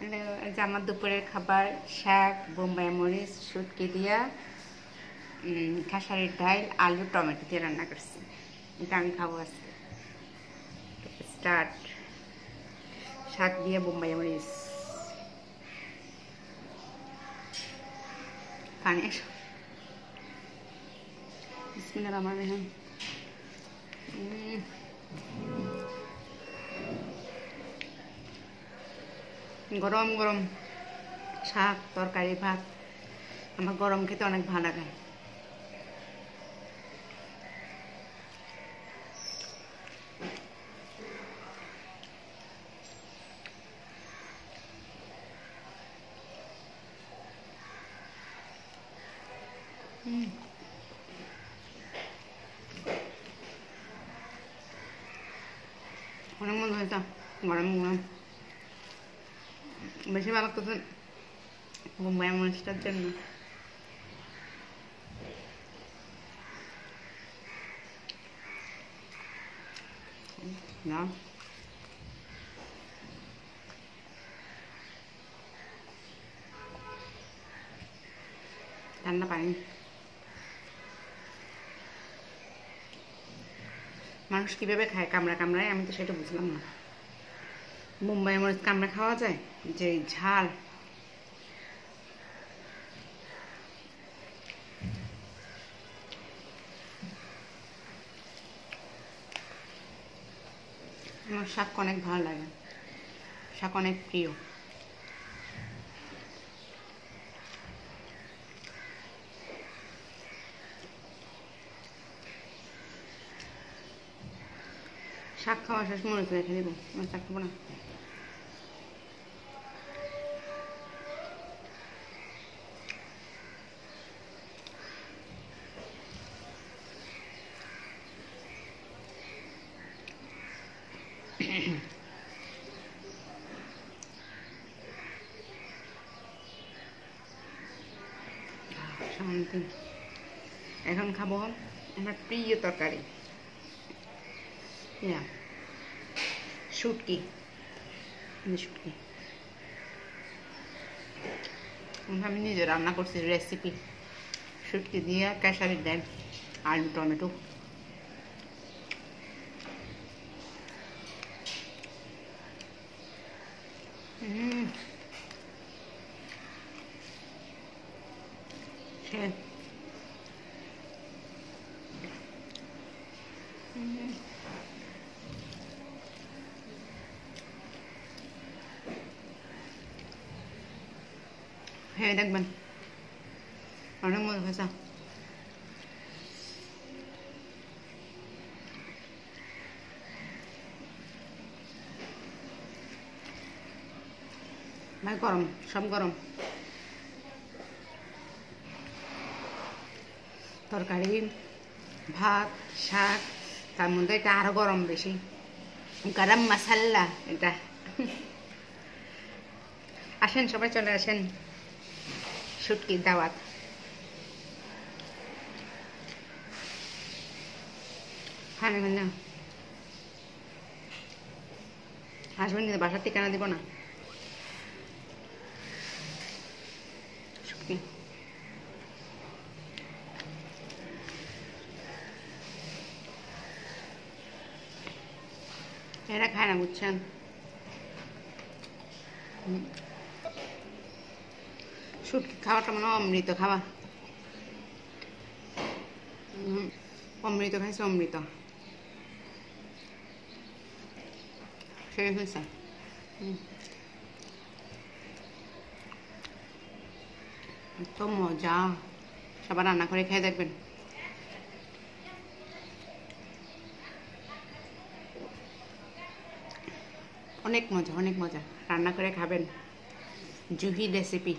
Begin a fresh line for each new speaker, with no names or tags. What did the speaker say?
যে আমার দুপুরের খাবার শাক, বোম্বাই মরিচ, শুটকি দিয়া খেসারির ডাল, আলু, টমেটো দিয়ে রান্না করছি। এটা আমি খাবো আজকে। স্টার্ট। শাক দিয়ে বোম্বাই মরিচ, পানি বিসমিল্লাহির রহমানির রহিম। গরম গরম শাক, তরকারি, ভাত। আমার গরম খেতে অনেক ভালো লাগে। অনেক মজা হয়েছে গরম গরম। বেশি ভালো লাগতেছে বোম্বাই মরিচটার জন্য। না ঠান্ডা পানি। মানুষ কীভাবে খায় কামড়া কামড়ায়, আমি তো সেটা বুঝলাম না। বোম্বাই মরিচ কামড়া খাওয়া যায়? যে ঝাল। আমার শাক অনেক ভালো লাগে, শাক অনেক প্রিয়। শাক খাওয়া শেষ মরিচ রেখে দেবো, শাক খাবো না। শান্তি। এখন খাবো আমার প্রিয় তরকারি, শুটকি। শুটকি আমি নিজে রান্না করছি, রেসিপি। শুটকি দিয়ে খেসারির ডাল, আলু, টমেটো। হ্যাঁ দেখবেন অনেক মজা হয়েছে। ভাই গরম, সব গরম। তরকারি, ভাত, শাক, তার মধ্যে এটা আরো গরম বেশি। গরম মশলা এটা। আসেন সবাই, চলে আসেন, শুটকির দাওয়াত। হ্যাঁ না আসবেন, কিন্তু বাসার ঠিকানা দিব না। শুটকি এরা খায় না, বুঝছেন? শুটকি খাওয়াটা মানে অমৃত খাওয়া। অমৃত খাইছে, অমৃত। সেই হয়েছে। তো মজা, সবার রান্না করে খেয়ে দেখবেন। অনেক মজা, অনেক মজা। রান্না করে খাবেন। জুহি রেসিপি।